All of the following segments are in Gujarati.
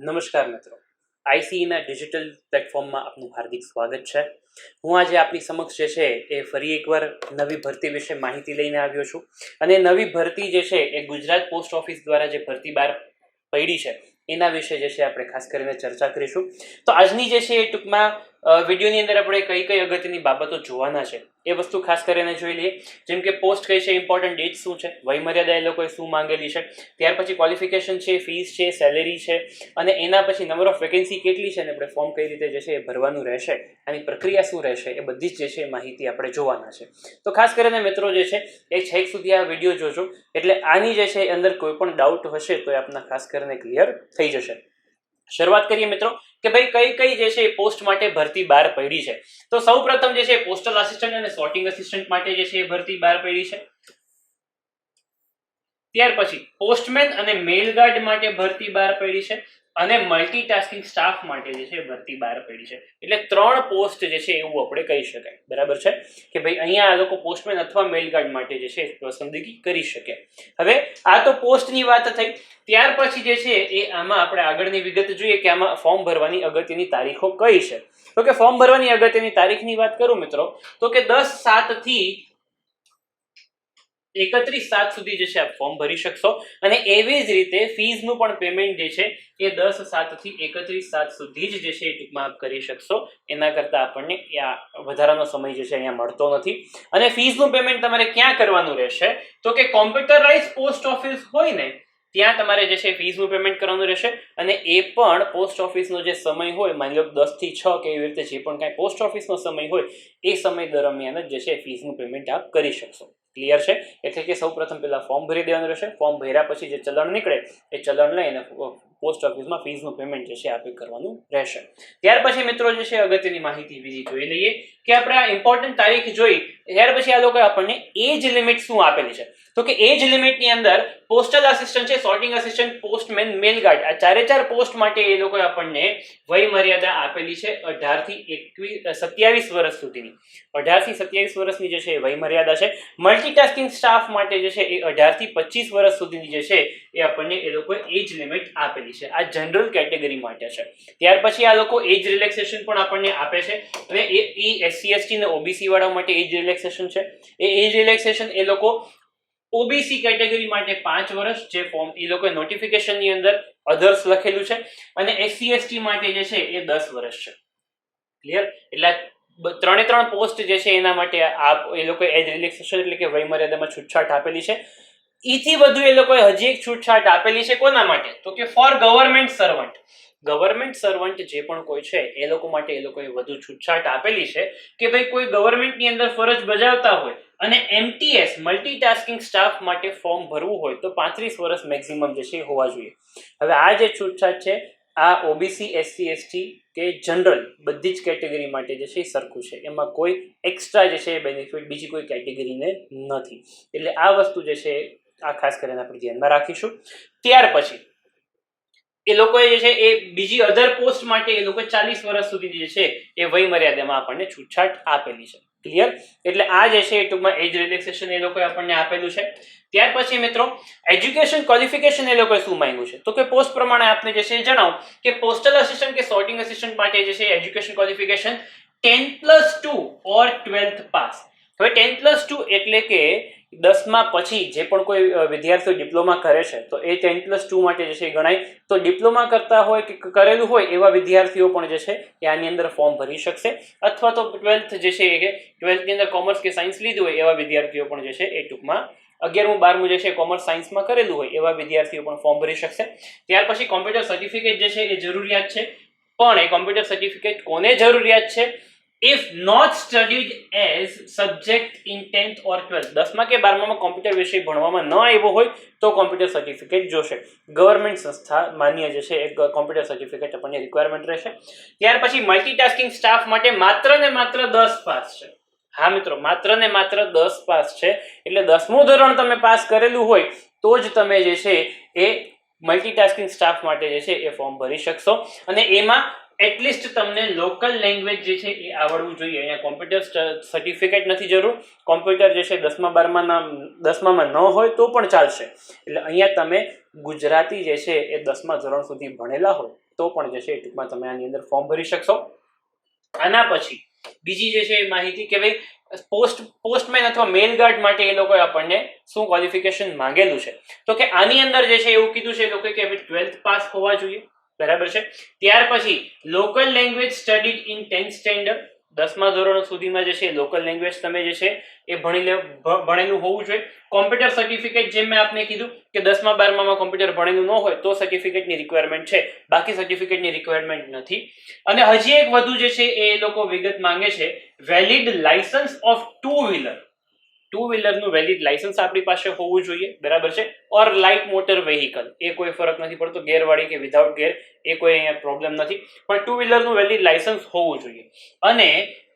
નમસ્કાર મિત્રો, આઈસીઈના ડિજિટલ પ્લેટફોર્મમાં આપનું હાર્દિક સ્વાગત છે. હું આજે આપની સમક્ષ જે છે એ ફરી એકવાર નવી ભરતી વિશે માહિતી લઈને આવ્યો છું. અને નવી ભરતી જે છે એ ગુજરાત પોસ્ટ ઓફિસ દ્વારા જે ભરતી બહાર પડી છે એના વિશે જે છે આપણે ખાસ કરીને ચર્ચા કરીશું. તો આજની જે છે એ ટૂંકમાં વિડીયોની અંદર આપણે કઈ કઈ અગત્યની બાબતો જોવાના છે એ વસ્તુ ખાસ કરીને જોઈ લઈએ. જેમ કે પોસ્ટ કઈ છે, ઇમ્પોર્ટન્ટ ડેટ શું છે, વયમર્યાદા એ લોકોએ શું માંગેલી છે, ત્યાર પછી ક્વોલિફિકેશન છે, ફીસ છે, સેલેરી છે, અને એના પછી નંબર ઓફ વેકેન્સી કેટલી છે અને આપણે ફોર્મ કઈ રીતે જે છે એ ભરવાનું રહેશે, આની પ્રક્રિયા શું રહેશે, એ બધી જ જે છે માહિતી આપણે જોવાના છે. તો ખાસ કરીને મિત્રો જે છે એ છેક સુધી આ વિડીયો જોજો, એટલે આની જે છે અંદર કોઈ પણ ડાઉટ હશે તો એ આપના ખાસ કરીને ક્લિયર થઈ જશે. શરૂઆત કરીએ મિત્રો કે ભાઈ કઈ કઈ જે છે પોસ્ટ માટે ભરતી બહાર પડી છે. તો સૌ પ્રથમ જે છે પોસ્ટલ આસિસ્ટન્ટ અને સોર્ટિંગ આસિસ્ટન્ટ માટે જે છે એ ભરતી બહાર પડી છે. ત્યાર પછી પોસ્ટમેન અને મેલ ગાર્ડ માટે ભરતી બહાર પડી છે, અને મલ્ટીટાસ્કિંગ સ્ટાફ માટે જે છે ભરતી બહાર પડી છે. એટલે 3 પોસ્ટ જે છે એવું આપણે કહી શકાય. બરાબર છે કે ભાઈ અહીંયા આ લોકો પોસ્ટમેન અથવા મેલ ગાર્ડ માટે જે છે પસંદગી કરી શકે. હવે આ તો પોસ્ટની વાત થઈ. ત્યાર પછી જે છે એ આમાં આપણે આગળની વિગત જોઈએ કે આમાં ફોર્મ ભરવાની અગત્યની તારીખો કઈ છે. તો કે ફોર્મ ભરવાની અગત્યની તારીખની વાત કરું મિત્રો તો કે 10/7 થી 31/7 સુધી જે છે આપ ફોર્મ ભરી શકશો. અને એવી જ રીતે ફીસનું પણ પેમેન્ટ જે છે એ 10/7 થી 31/7 સુધી જ જે છે એ ટૂંકમાં આપ કરી શકશો. એના કરતા આપણને વધારાનો સમય જે છે અહીંયા મળતો નથી. અને ફીસનું પેમેન્ટ તમારે ક્યાં કરવાનું રહેશે તો કે કોમ્પ્યુટરાઇઝ પોસ્ટ ઓફિસ હોય ને ત્યાં તમારે જે છે ફીસનું પેમેન્ટ કરવાનું રહેશે. અને એ પણ પોસ્ટ ઓફિસનો જે સમય હોય, માની લો 10 થી 6 કે એવી રીતે જે પણ કાંઈ પોસ્ટ ઓફિસનો સમય હોય એ સમય દરમિયાન જ જે છે ફીસનું પેમેન્ટ આપ કરી શકશો. ક્લિયર છે? એટલે કે સૌ પ્રથમ પહેલા ફોર્મ ભરી દેવાનું રહેશે. ફોર્મ ભર્યા પછી જે ચલણ નીકળે એ ચલણ લઈને પોસ્ટ ઓફિસમાં ફીસનું પેમેન્ટ જે છે આપે કરવાનું રહેશે. ત્યાર પછી મિત્રો જે છે અગત્યની માહિતી બીજી જોઈ લઈએ કે આપણે આ ઇમ્પોર્ટન્ટ તારીખ જોઈ ત્યાર પછી આ લોકો આપણને એજ લિમિટ શું આપેલી છે. તો કે એજ લિમિટની અંદર પોસ્ટલ આસિસ્ટન્ટ છે, સોર્ટિંગ આસિસ્ટન્ટ, પોસ્ટમેન, મેલ ગાર્ડ, આ 4 પોસ્ટ માટે એ લોકો આપણને વય મર્યાદા આપેલી છે 18 થી 27 વર્ષ સુધીની. 18 થી 27 વર્ષની જે છે વય મર્યાદા છે. મલ્ટીટાસ્કિંગ સ્ટાફ માટે જે છે એ 18 થી 25 વર્ષ સુધીની જે છે એ આપણને એ લોકો એજ લિમિટ આપેલી છે. આ જનરલ કેટેગરી માટે છે. ત્યાર પછી આ લોકો એજ રિલેક્સેશન પણ આપણને આપે છે. અને એ SC ST અને OBC વાળા માટે એજ રિલેક્સેશન છે. એ એજ રિલેક્સેશન એ લોકો OBC કેટેગરી માટે 5 વર્ષ, જે ફોર્મ એ લોકો નોટિફિકેશનની અંદર અધર્સ લખેલું છે, અને SC ST માટે જે છે એ 10 વર્ષ છે. ક્લિયર? એટલે 3 પોસ્ટ જે છે એના માટે એ લોકો એજ રિલેક્સેશન એટલે કે વય મર્યાદામાં છૂટછાટ આપેલી છે. ઈથી વધુ એ લોકોએ હજી એક છૂટછાટ આપેલી છે. કોના માટે? તો કે for government servant. Government servant જે પણ કોઈ છે એ લોકો માટે એ લોકોએ વધુ છૂટછાટ આપેલી છે કે ભાઈ કોઈ ગવર્મેન્ટની અંદર ફરજ બજાવતા હોય અને MTS મલ્ટીટાસ્કિંગ સ્ટાફ માટે ફોર્મ ભરવું હોય તો 35 વર્ષ મેક્સિમમ જે છે હોવા જોઈએ. હવે આ જે છૂટછાટ છે આ OBC, SC ST કે જનરલ બધી જ કેટેગરી માટે જે છે એ સરખું છે. એમાં કોઈ એક્સ્ટ્રા જે છે બેનિફિટ બીજી કોઈ કેટેગરીને નથી. એટલે આ વસ્તુ જે છે આ ખાસ કરીને આપણે ધ્યાનમાં રાખીશું. ત્યાર પછી એ લોકોએ જે છે એ બીજી અધર પોસ્ટ માટે એ લોકો 40 વર્ષ સુધી જે છે એ વય મર્યાદામાં આપણને છૂટછાટ આપેલી છે. ક્લિયર? એટલે આ જે છે એ ટૂંકમાં એજ રિલેક્સેશન એ લોકોએ આપણને આપેલું છે. ત્યાર પછી મિત્રો એજ્યુકેશન ક્વોલિફિકેશન એ લોકોએ શું માંગ્યું છે તો કે પોસ્ટ પ્રમાણે આપને જે છે જણાવું કે પોસ્ટલ આસિસ્ટન્ટ કે સોર્ટિંગ આસિસ્ટન્ટ માટે જે છે એજ્યુકેશન ક્વોલિફિકેશન 10+2 ઓર 12th પાસ. હવે 10+2 એટલે કે 10મા પછી જે પણ કોઈ વિદ્યાર્થીઓ ડિપ્લોમા કરે છે તો એ 10+2 માટે જે છે ગણાય. તો ડિપ્લોમા કરતા હોય કે કરેલું હોય એવા વિદ્યાર્થીઓ પણ જે છે એ આની અંદર ફોર્મ ભરી શકશે. અથવા તો 12th જે છે કે 12th ની અંદર કોમર્સ કે સાયન્સ લીધું હોય એવા વિદ્યાર્થીઓ પણ જે છે એ ટૂંકમાં 11મું 12મું જે છે કોમર્સ સાયન્સમાં કરેલું હોય એવા વિદ્યાર્થીઓ પણ ફોર્મ ભરી શકશે. ત્યાર પછી કોમ્પ્યુટર સર્ટિફિકેટ જે છે એ જરૂરિયાત છે. પણ એ કોમ્પ્યુટર સર્ટિફિકેટ કોને જરૂરિયાત છે? If not studied as subject in 10th or 12th, 10મા કે 12મામાં કોમ્પ્યુટર વિષય ભણવામાં ન આવ્યો હોય તો કોમ્પ્યુટર સર્ટિફિકેટ જોશે. ગવર્મેન્ટ સંસ્થા માન્ય જે છે એ કોમ્પ્યુટર સર્ટિફિકેટ આપણને રિક્વાયરમેન્ટ રહેશે. ત્યાર પછી મલ્ટીટાસ્કિંગ સ્ટાફ માટે માત્ર ને માત્ર 10 પાસ છે. હા મિત્રો, માત્ર ને માત્ર 10 પાસ છે. એટલે 10મું ધોરણ તમે પાસ કરેલું હોય તો જ તમે જે છે એ મલ્ટીટાસ્કિંગ સ્ટાફ માટે જે છે એ ફોર્મ ભરી શકશો. અને એમાં એટલીસ્ટ તમને લોકલ લેંગ્વેજ જે છે એ આવડવું જોઈએ. અહીંયા કોમ્પ્યુટર સર્ટિફિકેટ નથી જરૂર. કોમ્પ્યુટર જે છે 10મામાં ન હોય તો પણ ચાલશે. એટલે અહીંયા તમે ગુજરાતી જે છે એ 10મા ધોરણ સુધી ભણેલા હોય તો પણ જે છે એ ટૂંકમાં તમે આની અંદર ફોર્મ ભરી શકશો. આના પછી બીજી જે છે એ માહિતી કે ભાઈ પોસ્ટમેન અથવા મેલ ગાર્ડ માટે એ લોકોએ આપણને શું ક્વોલિફિકેશન માંગેલું છે, તો કે આની અંદર જે છે એવું કીધું છે એ લોકોએ કે 12th પાસ હોવા જોઈએ, બરાબર છે. ત્યાર પછી local language studied in 10th standard, 10મા ધોરણ સુધીમાં જે છે લોકલ લેંગ્વેજ તમે જે છે એ ભણેલું હોવું જોઈએ. કોમ્પ્યુટર સર્ટિફિકેટ, જેમ મેં આપને કીધું કે 10મા 12મામાં કોમ્પ્યુટર ભણેલું ન હોય તો સર્ટિફિકેટની રિક્વાયરમેન્ટ છે, બાકી સર્ટિફિકેટની રિક્વાયરમેન્ટ નથી. અને હજી એક વધુ જે છે એ લોકો વિગત માંગે છે, વેલિડ લાયસન્સ ઓફ ટુ વ્હીલરનું વેલિડ લાયસન્સ આપણી પાસે હોવું જોઈએ, બરાબર છે. ઓર લાઇટ મોટર વેહિકલ, એ કોઈ ફરક નથી પડતો, ગેરવાળી કે વિધાઉટ ગેર એ કોઈ અહીંયા પ્રોબ્લેમ નથી, પણ ટુ વ્હીલરનું વેલિડ લાયસન્સ હોવું જોઈએ. અને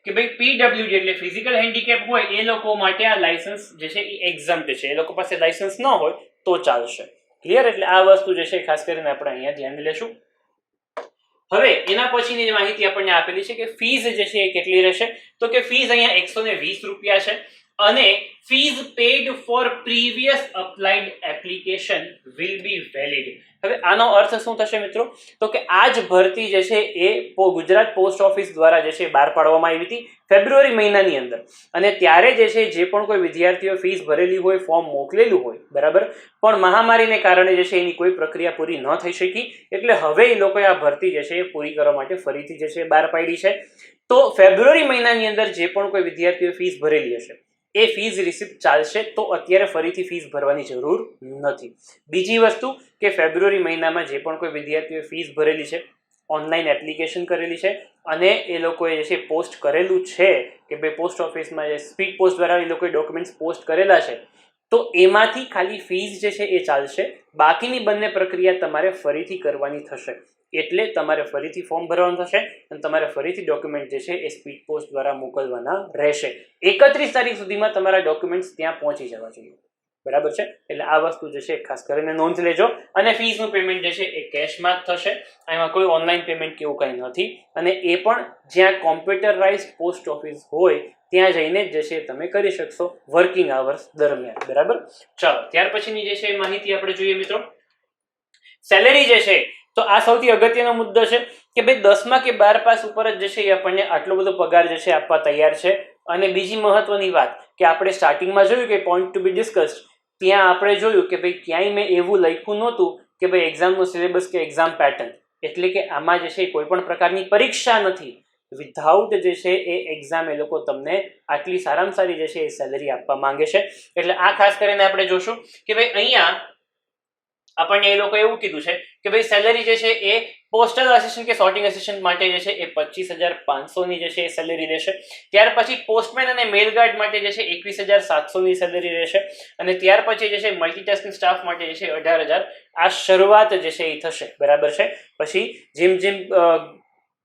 કે ભાઈ પીડબ્લ્યુડી એટલે ફિઝિકલ હેન્ડીકેપ હોય એ લોકો માટે આ લાયસન્સ જે છે એ એક્ઝમ્પ્ટ છે, એ લોકો પાસે લાયસન્સ ન હોય તો ચાલશે. ક્લિયર? એટલે આ વસ્તુ જે છે ખાસ કરીને આપણે અહીંયા ધ્યાન લેશું. હવે એના પછીની જે માહિતી આપણને આપેલી છે કે ફીઝ જે છે એ કેટલી રહેશે, તો કે ફીઝ અહીંયા 120 રૂપિયા છે. અને fees pad four previous applied application will be valid. હવે આનો અર્થ શું થશે મિત્રો, તો કે આ જ ભરતી જે છે એ ગુજરાત પોસ્ટ ઓફિસ દ્વારા જે છે બહાર પાડવામાં આવી હતી ફેબ્રુઆરી મહિનાની અંદર. અને ત્યારે જે છે જે પણ કોઈ વિદ્યાર્થીઓ ફીસ ભરેલી હોય, ફોર્મ મોકલેલું હોય, બરાબર, પણ મહામારીને કારણે જે છે એની કોઈ પ્રક્રિયા પૂરી ન થઈ શકી, એટલે હવે એ લોકોએ આ ભરતી જે છે એ પૂરી કરવા માટે ફરીથી જે છે બહાર પાડી છે. તો ફેબ્રુઆરી મહિનાની અંદર જે પણ કોઈ વિદ્યાર્થીઓ ફીસ ભરેલી હશે એ ફીઝ રિસિપ્ટ ચાલશે, તો અત્યારે ફરીથી ફીસ ભરવાની જરૂર નથી. બીજી વસ્તુ કે ફેબ્રુઆરી મહિનામાં જે પણ કોઈ વિદ્યાર્થીઓએ ફીસ ભરેલી છે, ઓનલાઈન એપ્લિકેશન કરેલી છે અને એ લોકોએ જે છે પોસ્ટ કરેલું છે કે ભાઈ પોસ્ટ ઓફિસમાં જે સ્પીડ પોસ્ટ દ્વારા એ લોકોએ ડોક્યુમેન્ટ્સ પોસ્ટ કરેલા છે, તો એમાંથી ખાલી ફીસ જે છે એ ચાલશે, બાકીની બંને પ્રક્રિયા તમારે ફરીથી કરવાની થશે. એટલે તમારે ફરીથી ફોર્મ ભરવાનું થશે અને તમારે ફરીથી ડોક્યુમેન્ટ જે છે એ સ્પીડ પોસ્ટ દ્વારા મોકલવાના રહેશે. 31 તારીખ સુધીમાં તમારા ડોક્યુમેન્ટ્સ ત્યાં પહોંચી જવા જોઈએ, બરાબર છે. એટલે આ વસ્તુ જે છે ખાસ કરીને નોંધ લેજો. અને ફીસનું પેમેન્ટ જે છે એ કેશમાં જ થશે, એમાં કોઈ ઓનલાઈન પેમેન્ટ કે એવું કંઈ નથી. અને એ પણ જ્યાં કોમ્પ્યુટરાઇઝડ પોસ્ટ ઓફિસ હોય ત્યાં જઈને જે છે તમે કરી શકશો વર્કિંગ આવર્સ દરમિયાન, બરાબર. ચાલો ત્યાર પછીની જે છે માહિતી આપણે જોઈએ મિત્રો. સેલેરી જે છે, તો આ સૌથી અગત્યનો મુદ્દો છે કે ભાઈ 10મા કે 12 પાસ ઉપર જ જે છે એ આપણને આટલો બધો પગાર જે છે આપવા તૈયાર છે. અને બીજી મહત્વની વાત કે આપણે સ્ટાર્ટિંગમાં જોયું કે પોઈન્ટ ટુ બી ડિસ્કસ્ડ, ત્યાં આપણે જોયું કે ભાઈ ક્યાંય મેં એવું લખ્યું નહોતું કે ભાઈ એક્ઝામનો સિલેબસ કે એક્ઝામ પેટર્ન, એટલે કે આમાં જે છે કોઈ પણ પ્રકારની પરીક્ષા નથી, વિધાઉટ જે છે એ એક્ઝામ એ લોકો તમને આટલી સારામાં સારી જે છે એ સેલેરી આપવા માંગે છે. એટલે આ ખાસ કરીને આપણે જોશું કે ભાઈ અહીંયા આપણને એ લોકો એવું કીધું છે કે ભાઈ સેલેરી જે છે એ પોસ્ટલ આસિસ્ટન્ટ કે સોર્ટિંગ આસિસ્ટન્ટ માટે જે છે એ 25,500 ની જે છે એ સેલેરી રહેશે. ત્યાર પછી પોસ્ટમેન અને મેલ ગાર્ડ માટે જે છે 21,700 ની સેલેરી રહેશે. અને ત્યાર પછી જે છે મલ્ટીટાસ્કિંગ સ્ટાફ માટે જે છે 18,000. આ શરૂઆત જે છે એ થશે, બરાબર છે. પછી જેમ જેમ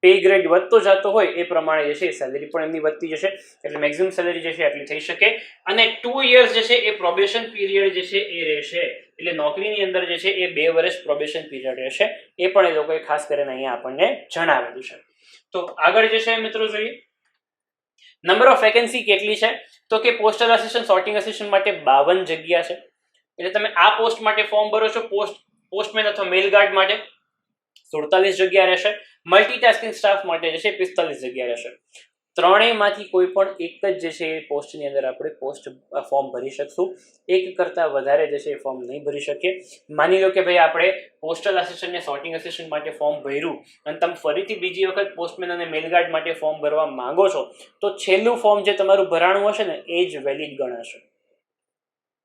પે ગ્રેડ વધતો જતો હોય એ પ્રમાણે જે છે સેલેરી પણ એમની વધતી જશે. એટલે મેક્સિમમ સેલેરી જે છે આટલી થઈ શકે. અને 2 years જે છે એ પ્રોબેશન પીરિયડ જે છે એ રહેશે, એટલે નોકરીની અંદર જે છે એ 2 વર્ષ પ્રોબેશન પીરિયડ રહેશે. એ પણ એ લોકોએ ખાસ કરીને અહીંયા આપણને જણાવેલું છે. તો આગળ જે છે મિત્રો જોઈએ, નંબર ઓફ વેકેન્સી કેટલી છે, તો કે પોસ્ટલ આસિસ્ટન્ટ સોર્ટિંગ આસિસ્ટન્ટ માટે 52 જગ્યા છે. એટલે તમે આ પોસ્ટ માટે ફોર્મ ભરો છો, પોસ્ટમેન અથવા મેલ ગાર્ડ માટે 47 જગ્યા રહેશે. મલ્ટીટાસ્કિંગ સ્ટાફ માટે જે છે 45 જગ્યા રહેશે. ત્રણેયમાંથી કોઈ પણ એક જ જે છે એ પોસ્ટની અંદર આપણે ફોર્મ ભરી શકશું. એક કરતાં વધારે જે છે એ ફોર્મ નહીં ભરી શકીએ. માની લો કે ભાઈ આપણે પોસ્ટલ આસિસ્ટન્ટ ને સોર્ટિંગ આસિસ્ટન્ટ માટે ફોર્મ ભર્યું અને તમે ફરીથી બીજી વખત પોસ્ટમેન અને મેલગાર્ડ માટે ફોર્મ ભરવા માંગો છો, તો છેલ્લું ફોર્મ જે તમારું ભરાણું હશે ને એ જ વેલિડ ગણાશે.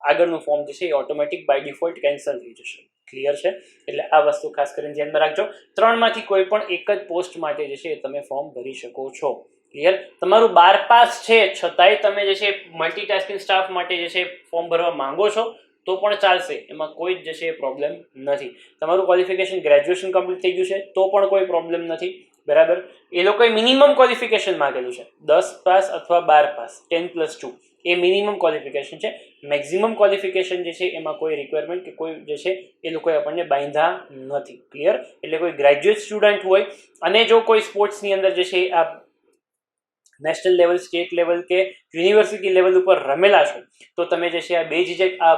આગળનું ફોર્મ જે છે એ ઓટોમેટિક બાય ડિફોલ્ટ કેન્સલ થઈ જશે. ક્લિયર છે? એટલે આ વસ્તુ ખાસ કરીને ધ્યાનમાં રાખજો. ત્રણમાંથી કોઈ પણ એક જ પોસ્ટ માટે જે છે એ તમે ફોર્મ ભરી શકો છો. ક્લિયર? તમારું 12 પાસ છે છતાંય તમે જે છે મલ્ટીટાસ્કિંગ સ્ટાફ માટે જે છે ફોર્મ ભરવા માંગો છો તો પણ ચાલશે, એમાં કોઈ જ જે છે પ્રોબ્લેમ નથી. તમારું ક્વોલિફિકેશન ગ્રેજ્યુએશન કમ્પ્લીટ થઈ ગયું છે તો પણ કોઈ પ્રોબ્લેમ નથી, બરાબર. એ લોકોએ મિનિમમ ક્વોલિફિકેશન માંગેલું છે 10 પાસ અથવા 12 પાસ 10+2 એ મિનિમમ ક્વોલિફિકેશન છે. મેક્સિમમ ક્વોલિફિકેશન જે છે એમાં કોઈ રિક્વાયરમેન્ટ કે કોઈ જે છે એ લોકોએ આપણને બાંધ્યા નથી. ક્લિયર? એટલે કોઈ ગ્રેજ્યુએટ સ્ટુડન્ટ હોય અને જો કોઈ સ્પોર્ટ્સની અંદર જે છે આ નેશનલ લેવલ, સ્ટેટ લેવલ કે યુનિવર્સિટી લેવલ ઉપર રમેલા છો તો તમે જે છે આ બેઝિક આ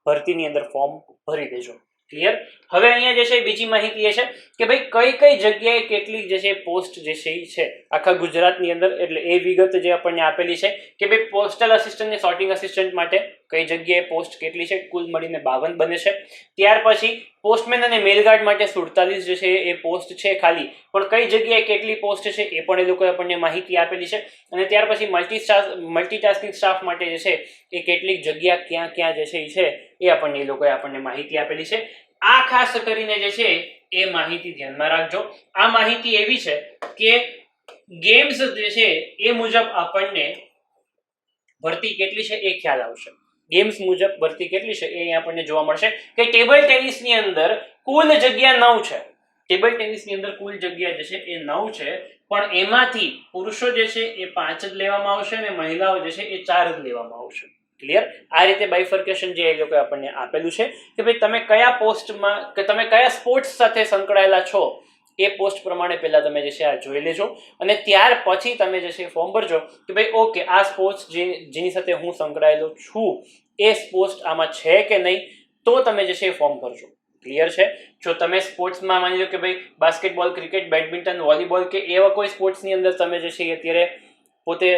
ભરતીની અંદર ફોર્મ ભરી દેજો. ક્લિયર? હવે અહીંયા જે છે બીજી માહિતી એ છે કે ભાઈ કઈ કઈ જગ્યાએ કેટલી જે છે પોસ્ટ જે છે એ છે આખા ગુજરાતની અંદર, એટલે એ વિગત જે આપણને આપેલી છે કે ભાઈ પોસ્ટલ આસિસ્ટન્ટ ને સોર્ટિંગ આસિસ્ટન્ટ માટે કઈ જગ્યાએ પોસ્ટ કેટલી છે, કુલ મળીને 52 બને છે. ત્યાર પછી પોસ્ટમેન અને મેલગાર્ડ માટે 47 જે છે એ પોસ્ટ છે ખાલી, પણ કઈ જગ્યાએ કેટલી પોસ્ટ છે એ પણ એ લોકોએ આપણને માહિતી આપેલી છે. અને ત્યાર પછી મલ્ટીટાસ્કિંગ સ્ટાફ માટે જે છે એ કેટલીક જગ્યા ક્યાં ક્યાં જે છે એ આપણને એ લોકોએ આપણને માહિતી આપેલી છે. આ ખાસ કરીને જે છે એ માહિતી ધ્યાનમાં રાખજો. આ માહિતી એવી છે કે ગેમ્સ જે છે એ મુજબ આપણને ભરતી કેટલી છે એ ખ્યાલ આવશે. ગેમ્સ મુજબ ભરતી કેટલી છે એ અહીંયા આપણને જોવા મળશે કે ટેબલ ટેનિસની અંદર કુલ જગ્યા 9 છે. ટેબલ ટેનિસની અંદર કુલ જગ્યા જે છે એ 9 છે, પણ એમાંથી પુરુષો જે છે એ 5 જ લેવામાં આવશે અને મહિલાઓ જે છે એ 4 જ લેવામાં આવશે. ક્લિયર? આ રીતે બાયફર્કેશન જે એ લોકો આપણને આપેલું છે કે ભાઈ તમે કયા પોસ્ટમાં કે તમે કયા સ્પોર્ટ્સ સાથે સંકળાયેલા છો એ પોસ્ટ પ્રમાણે પહેલા તમે જે છે આ જોઈ લેજો, અને ત્યાર પછી તમે જે છે ફોર્મ ભરજો કે ભાઈ ઓકે આ સ્પોર્ટ્સ જેની સાથે હું સંકળાયેલો છું એ સ્પોર્ટ્સ આમાં છે કે નહીં, તો તમે જે છે ફોર્મ ભરજો. ક્લિયર છે? જો તમે સ્પોર્ટ્સમાં માની લો કે ભાઈ બાસ્કેટબોલ, ક્રિકેટ, બેડમિન્ટન, વોલીબોલ કે એવા કોઈ સ્પોર્ટ્સની અંદર તમે જે છે અત્યારે પોતે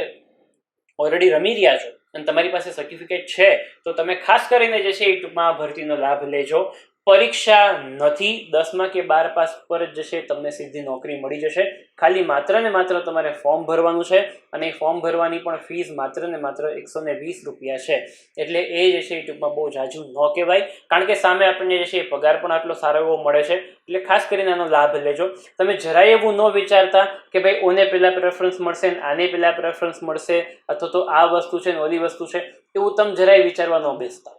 ઓલરેડી રમી રહ્યા છો અને તમારી પાસે સર્ટિફિકેટ છે, તો તમે ખાસ કરીને જે છે એ ટૂંકમાં ભરતીનો લાભ લેજો. પરીક્ષા નથી, 10મા કે 12 પાસ પર જ જશે તમને સીધી નોકરી મળી જશે. ખાલી માત્ર ને માત્ર તમારે ફોર્મ ભરવાનું છે, અને ફોર્મ ભરવાની પણ ફીસ માત્ર ને માત્ર 120 રૂપિયા છે. એટલે એ જે છે એ ટૂંકમાં બહુ જાજુ ન કહેવાય, કારણ કે સામે આપણને જે છે એ પગાર પણ આટલો સારો એવો મળે છે. એટલે ખાસ કરીને આનો લાભ લેજો. તમે જરાય એવું ન વિચારતા કે ભાઈ ઓને પહેલા પ્રેફરન્સ મળશે ને આને પહેલા પ્રેફરન્સ મળશે, અથવા તો આ વસ્તુ છે ને ઓલી વસ્તુ છે, એવું તમે જરાય વિચારવા ન બેસતા.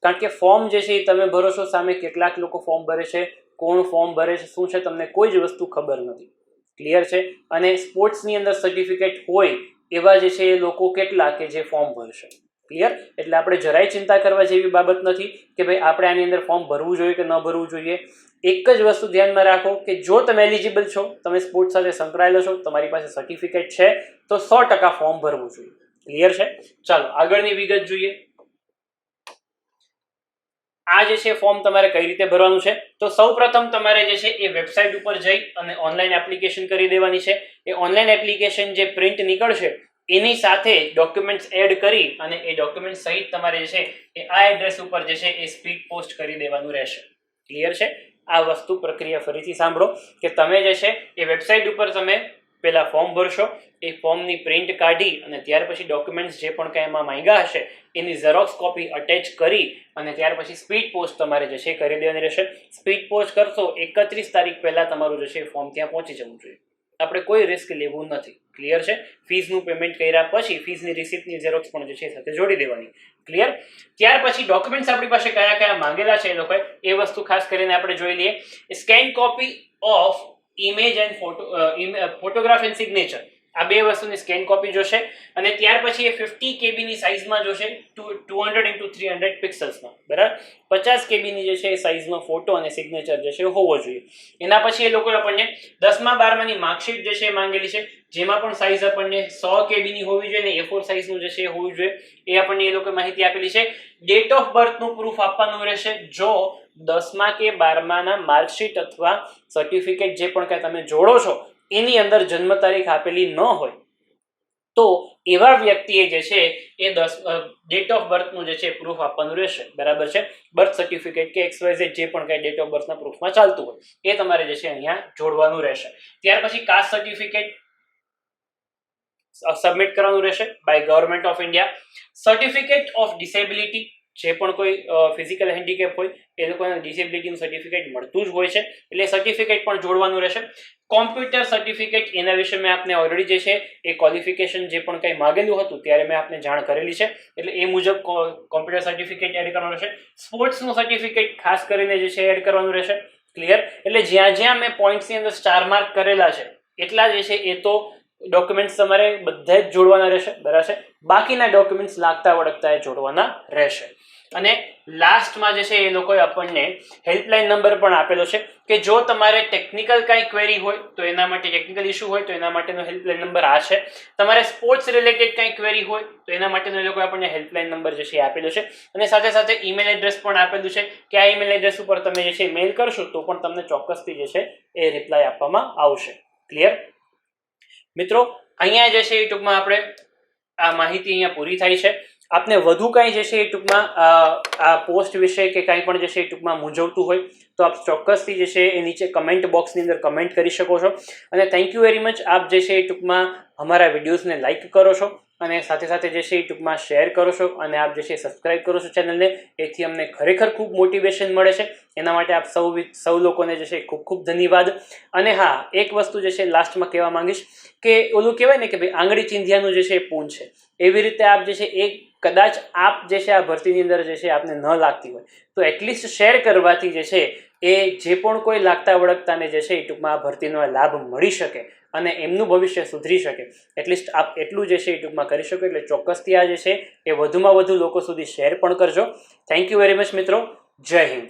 કારણ કે ફોર્મ જે છે એ તમે ભરો છો, સામે કેટલાક લોકો ફોર્મ ભરે છે, કોણ ફોર્મ ભરે છે, શું છે, તમને કોઈ જ વસ્તુ ખબર નથી. ક્લિયર છે? અને સ્પોર્ટ્સની અંદર સર્ટિફિકેટ હોય એવા જે છે એ લોકો કેટલા કે જે ફોર્મ ભરશે. ક્લિયર? એટલે આપણે જરાય ચિંતા કરવા જેવી બાબત નથી કે ભાઈ આપણે આની અંદર ફોર્મ ભરવું જોઈએ કે ન ભરવું જોઈએ. એક જ વસ્તુ ધ્યાનમાં રાખો કે જો તમે એલિજિબલ છો, તમે સ્પોર્ટ્સ સાથે સંકળાયેલો છો, તમારી પાસે સર્ટિફિકેટ છે, તો 100% ફોર્મ ભરવું જોઈએ. ક્લિયર છે? ચાલો આગળની વિગત જોઈએ. આ જે છે ફોર્મ તમારે કઈ રીતે ભરવાનું છે, તો સૌપ્રથમ તમારે જે છે એ વેબસાઇટ ઉપર જઈ અને ઓનલાઈન એપ્લિકેશન કરી દેવાની છે. એ ઓનલાઈન એપ્લિકેશન જે પ્રિન્ટ નીકળશે એની સાથે ડોક્યુમેન્ટ્સ એડ કરી અને એ ડોક્યુમેન્ટ સહિત તમારે જે છે એ આ એડ્રેસ ઉપર જે છે એ સ્પીડ પોસ્ટ કરી દેવાનું રહેશે. ક્લિયર છે? આ વસ્તુ પ્રક્રિયા ફરીથી સાંભળો કે તમે જે છે એ વેબસાઇટ ઉપર તમે પહેલા ફોર્મ ભરશો, એ ફોર્મની પ્રિન્ટ કાઢી અને ત્યાર પછી ડોક્યુમેન્ટ્સ જે પણ કંઈ એમાં માંગ્યા હશે એની ઝેરોક્સ કોપી અટેચ કરી અને ત્યાર પછી સ્પીડ પોસ્ટ તમારે જે છે કરી દેવાની રહેશે. સ્પીડ પોસ્ટ કરશો 31 તારીખ પહેલા તમારું જે છે ફોર્મ ત્યાં પહોંચી જવું જોઈએ. આપણે કોઈ રિસ્ક લેવું નથી. ક્લિયર છે? ફીસનું પેમેન્ટ કર્યા પછી ફીસની રિસિપ્ટની ઝેરોક્સ પણ જે છે સાથે જોડી દેવાની. ક્લિયર? ત્યાર પછી ડોક્યુમેન્ટ્સ આપણી પાસે કયા કયા માંગેલા છે એ લોકોએ એ વસ્તુ ખાસ કરીને આપણે જોઈ લઈએ. Scan copy of image and photograph and signature, આ બે વસ્તુની સ્કેન કોપી જોશે. અને ત્યાર પછી એ 50 KB ની સાઇઝમાં જોશે, 200x300 પિક્સલ્સમાં. બરાબર? 50 KB ની જે છે એ સાઇઝનો ફોટો અને સિગ્નેચર જે છે હોવો જોઈએ. એના પછી એ લોકો આપણને 10મા 12માની માર્કશીટ જે છે એ માંગેલી છે, જેમાં પણ સાઇઝ આપણને 100 KB ની હોવી જોઈએ અને A4 સાઇઝનું જે છે એ હોવું જોઈએ. એ આપણને એ લોકો માહિતી આપેલી છે. ડેટ ઓફ બર્થનું પ્રૂફ આપવાનું રહેશે. જો 10મા કે 12માના માર્કશીટ અથવા સર્ટિફિકેટ જે પણ કાંઈ તમે જોડો છો એની અંદર જન્મ તારીખ આપેલી ન હોય તો એવા વ્યક્તિએ જે છે એ ડેટ ઓફ બર્થનું જે છે પ્રૂફ આપવાનું રહેશે. બરાબર છે? બર્થ સર્ટિફિકેટ કે XYZ જે પણ કાંઈ ડેટ ઓફ બર્થના પ્રૂફમાં ચાલતું હોય એ તમારે જે છે અહીંયા જોડવાનું રહેશે. ત્યાર પછી કાસ્ટ સર્ટિફિકેટ સબમિટ કરવાનું રહેશે by government of India. Certificate of disability, જે પણ કોઈ ફિઝિકલ હેન્ડીકેપ હોય એ લોકોને ડિસેબિલિટીનું સર્ટિફિકેટ મળતું જ હોય છે, એટલે સર્ટિફિકેટ પણ જોડવાનું રહેશે. કોમ્પ્યુટર સર્ટિફિકેટ, એના વિશે મેં આપને ઓલરેડી જે છે એ ક્વોલિફિકેશન જે પણ કંઈ માગેલું હતું ત્યારે મેં આપને જાણ કરેલી છે, એટલે એ મુજબ કોમ્પ્યુટર સર્ટિફિકેટ એડ કરવાનું રહેશે. સ્પોર્ટ્સનું સર્ટિફિકેટ ખાસ કરીને જે છે એડ કરવાનું રહેશે. ક્લિયર? એટલે જ્યાં જ્યાં મેં પોઈન્ટ્સની અંદર સ્ટાર માર્ક કરેલા છે એટલા જે છે એ તો ડોક્યુમેન્ટ્સ તમારે બધા જ જોડવાના રહેશે. બરાબર છે? બાકીના ડોક્યુમેન્ટ્સ લાગતા વળગતા જોડવાના રહેશે. અને લાસ્ટમાં જે છે એ લોકોએ આપણને હેલ્પલાઇન નંબર પણ આપેલો છે કે જો તમારે ટેકનિકલ કાંઈ ક્વેરી હોય તો એના માટે, ટેકનિકલ ઇશ્યુ હોય તો એના માટેનો હેલ્પલાઇન નંબર આ છે. તમારે સ્પોર્ટ્સ રિલેટેડ કાંઈ ક્વેરી હોય તો એના માટેનો એ લોકોએ આપણને હેલ્પલાઇન નંબર જે છે એ આપેલો છે. અને સાથે સાથે ઈમેલ એડ્રેસ પણ આપેલું છે કે આ ઈમેલ એડ્રેસ ઉપર તમે જે છે મેલ કરશો તો પણ તમને ચોક્કસથી જે છે એ રિપ્લાય આપવામાં આવશે. ક્લિયર મિત્રો? અહીંયા જે છે એ ટૂંકમાં આપણે આ માહિતી અહીંયા પૂરી થાય છે. આપને વધુ કાંઈ જે છે એ ટૂંકમાં આ પોસ્ટ વિશે કે કાંઈ પણ જે છે એ ટૂંકમાં મૂંઝવતું હોય તો આપ ચોક્કસથી જે છે એ નીચે કમેન્ટ બોક્સની અંદર કમેન્ટ કરી શકો છો. અને થેન્ક યુ વેરી મચ. આપ જે છે એ ટૂંકમાં અમારા વિડીયોઝને લાઇક કરો છો અને સાથે સાથે જે છે એ ટૂંકમાં શેર કરો છો અને આપ જે છે સબસ્ક્રાઇબ કરો છો ચેનલને. એથી અમને ખરેખર ખૂબ મોટિવેશન મળે છે. એના માટે આપ સૌ લોકોને જે છે ખૂબ ખૂબ ધન્યવાદ. અને હા, એક વસ્તુ જે છે લાસ્ટમાં કહેવા માંગીશ કે ઓલું કહેવાય ને કે ભાઈ આંગળી ચીંધ્યાનું જે છે એ પૂન છે, એવી રીતે આપ જે છે એ કદાચ આપ જે છે આ ભરતીની અંદર જે છે આપને ન લાગતી હોય તો એટલીસ્ટ શેર કરવાથી જે છે એ જે પણ કોઈ લાગતા વળગતાને જે છે એ ટૂંકમાં આ ભરતીનો લાભ મળી શકે અને એમનું ભવિષ્ય સુધરી શકે. એટલીસ્ટ આપ એટલું જે છે એ ટૂંકમાં કરી શકો. એટલે ચોક્કસથી આ જે છે એ વધુમાં વધુ લોકો સુધી શેર પણ કરજો. થેન્ક યુ વેરી મચ મિત્રો. જય હિન્દ.